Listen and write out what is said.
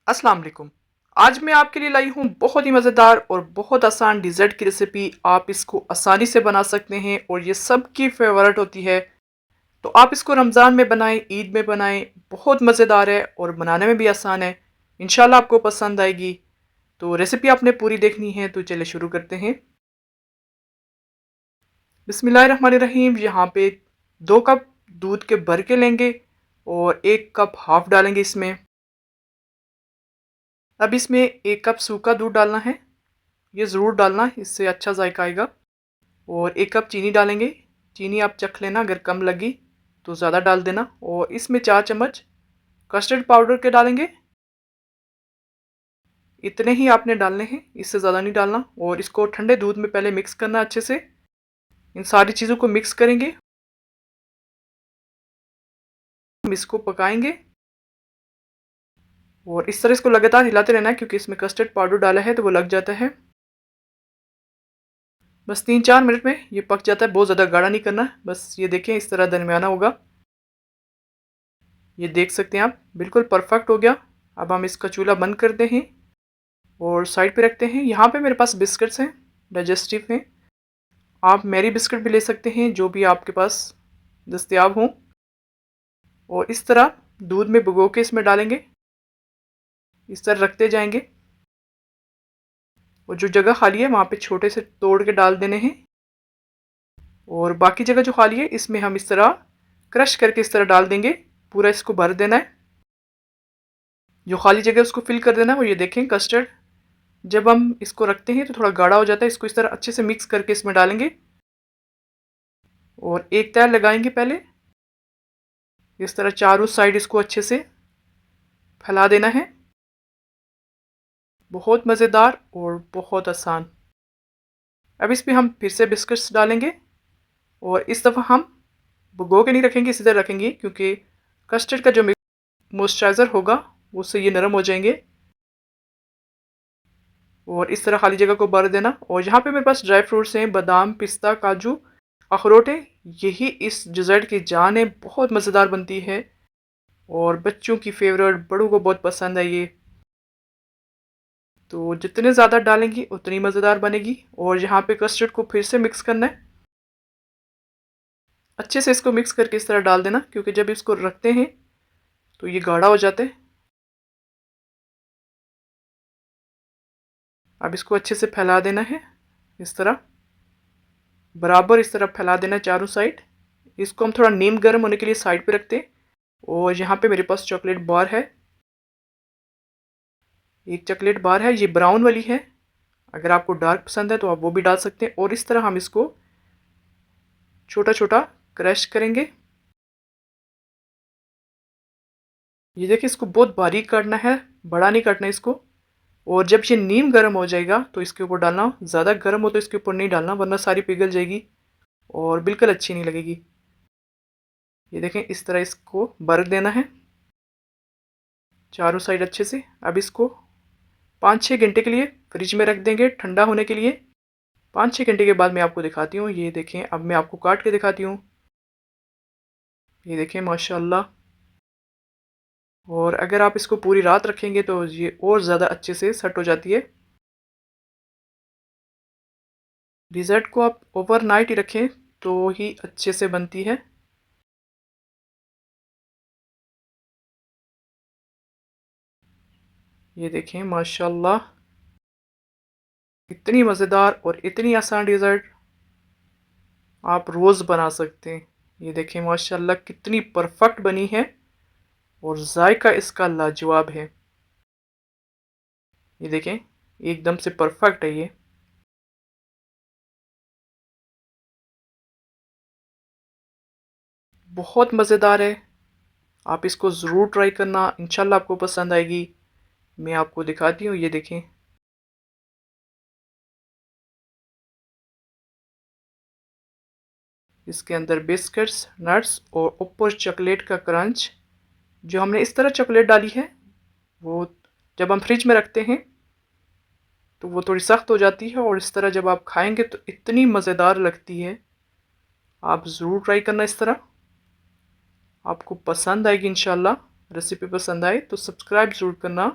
अस्सलाम वालेकुम। आज मैं आपके लिए लाई हूँ बहुत ही मज़ेदार और बहुत आसान डिज़र्ट की रेसिपी। आप इसको आसानी से बना सकते हैं और ये सबकी फेवरेट होती है। तो आप इसको रमज़ान में बनाएं, ईद में बनाएं, बहुत मज़ेदार है और बनाने में भी आसान है। इंशाल्लाह आपको पसंद आएगी। तो रेसिपी आपने पूरी देखनी है तो चलिए शुरू करते हैं। बिस्मिल्लाहिर्रहमानिर्रहीम। यहाँ पे 2 कप दूध के भर के लेंगे और 1 कप हाफ़ डालेंगे इसमें। अब इसमें 1 कप सूखा दूध डालना है। ये ज़रूर डालना, इससे अच्छा जायका आएगा। और 1 कप चीनी डालेंगे। चीनी आप चख लेना, अगर कम लगी तो ज़्यादा डाल देना। और इसमें 4 चम्मच कस्टर्ड पाउडर के डालेंगे। इतने ही आपने डालने हैं, इससे ज़्यादा नहीं डालना। और इसको ठंडे दूध में पहले मिक्स करना अच्छे से। इन सारी चीज़ों को मिक्स करेंगे, हम इसको पकाएंगे। और इस तरह इसको लगातार हिलाते रहना है, क्योंकि इसमें कस्टर्ड पाउडर डाला है तो वो लग जाता है। बस 3-4 मिनट में ये पक जाता है, बहुत ज़्यादा गाढ़ा नहीं करना। बस ये देखें, इस तरह दरमियाना होगा। ये देख सकते हैं आप, बिल्कुल परफेक्ट हो गया। अब हम इसका चूल्हा बंद करते हैं और साइड पे रखते हैं। यहाँ पे मेरे पास बिस्किट्स हैं, डाइजेस्टिव हैं। आप मैरी बिस्किट भी ले सकते हैं, जो भी आपके पास दस्तयाब हों। और इस तरह दूध में भिगो के इसमें डालेंगे, इस तरह रखते जाएंगे। और जो जगह खाली है वहाँ पे छोटे से तोड़ के डाल देने हैं। और बाकी जगह जो खाली है इसमें हम इस तरह क्रश करके इस तरह डाल देंगे। पूरा इसको भर देना है, जो खाली जगह उसको फिल कर देना है। और ये देखें, कस्टर्ड जब हम इसको रखते हैं तो थोड़ा गाढ़ा हो जाता है। इसको इस तरह अच्छे से मिक्स करके इसमें डालेंगे और एक तैर लगाएंगे पहले। इस तरह चारों साइड इसको अच्छे से फैला देना है। बहुत मज़ेदार और बहुत आसान। अब इस पर हम फिर से बिस्किट्स डालेंगे और इस दफ़ा हम भिगो के नहीं रखेंगे, इसी तरह रखेंगे, क्योंकि कस्टर्ड का जो मॉइस्चराइज़र होगा उससे ये नरम हो जाएंगे। और इस तरह खाली जगह को भर देना। और यहाँ पे मेरे पास ड्राई फ्रूट्स हैं, बादाम, पिस्ता, काजू, अखरोट है। यही इस डिज़र्ट की जान है, बहुत मज़ेदार बनती है और बच्चों की फेवरेट, बड़ों को बहुत पसंद है ये। तो जितने ज़्यादा डालेंगी उतनी मज़ेदार बनेगी। और यहाँ पे कस्टर्ड को फिर से मिक्स करना है, अच्छे से इसको मिक्स करके इस तरह डाल देना, क्योंकि जब इसको रखते हैं तो ये गाढ़ा हो जाता है। अब इसको अच्छे से फैला देना है, इस तरह बराबर इस तरह फैला देना चारों साइड। इसको हम थोड़ा नीम गर्म होने के लिए साइड पे रखते हैं। और यहाँ पे मेरे पास चॉकलेट बार है, एक चॉकलेट बार है, ये ब्राउन वाली है। अगर आपको डार्क पसंद है तो आप वो भी डाल सकते हैं। और इस तरह हम इसको छोटा छोटा क्रश करेंगे। ये देखिए, इसको बहुत बारीक काटना है, बड़ा नहीं काटना इसको। और जब ये नीम गर्म हो जाएगा तो इसके ऊपर डालना। ज़्यादा गर्म हो तो इसके ऊपर नहीं डालना, वरना सारी पिघल जाएगी और बिल्कुल अच्छी नहीं लगेगी। ये देखें, इस तरह इसको भर देना है चारों साइड अच्छे से। अब इसको 5-6 घंटे के लिए फ्रिज में रख देंगे ठंडा होने के लिए। 5-6 घंटे के बाद मैं आपको दिखाती हूँ। ये देखें, अब मैं आपको काट के दिखाती हूँ। ये देखें, माशाल्लाह। और अगर आप इसको पूरी रात रखेंगे तो ये और ज़्यादा अच्छे से सेट हो जाती है। डिज़र्ट को आप ओवरनाइट ही रखें तो ही अच्छे से बनती है। ये देखें, माशाल्लाह, इतनी मज़ेदार और इतनी आसान डिज़र्ट आप रोज़ बना सकते हैं। ये देखें, माशाल्लाह, कितनी परफेक्ट बनी है और जायका इसका लाजवाब है। ये देखें, एकदम से परफेक्ट है ये। बहुत मज़ेदार है, आप इसको ज़रूर ट्राई करना, इंशाल्लाह आपको पसंद आएगी। मैं आपको दिखाती हूँ, ये देखें। इसके अंदर बिस्किट्स, नट्स और ऊपर चॉकलेट का क्रंच। जो हमने इस तरह चॉकलेट डाली है, वो जब हम फ्रिज में रखते हैं तो वो थोड़ी सख्त हो जाती है, और इस तरह जब आप खाएंगे तो इतनी मज़ेदार लगती है। आप ज़रूर ट्राई करना इस तरह, आपको पसंद आएगी इंशाल्लाह। रेसिपी पसंद आए तो सब्सक्राइब ज़रूर करना।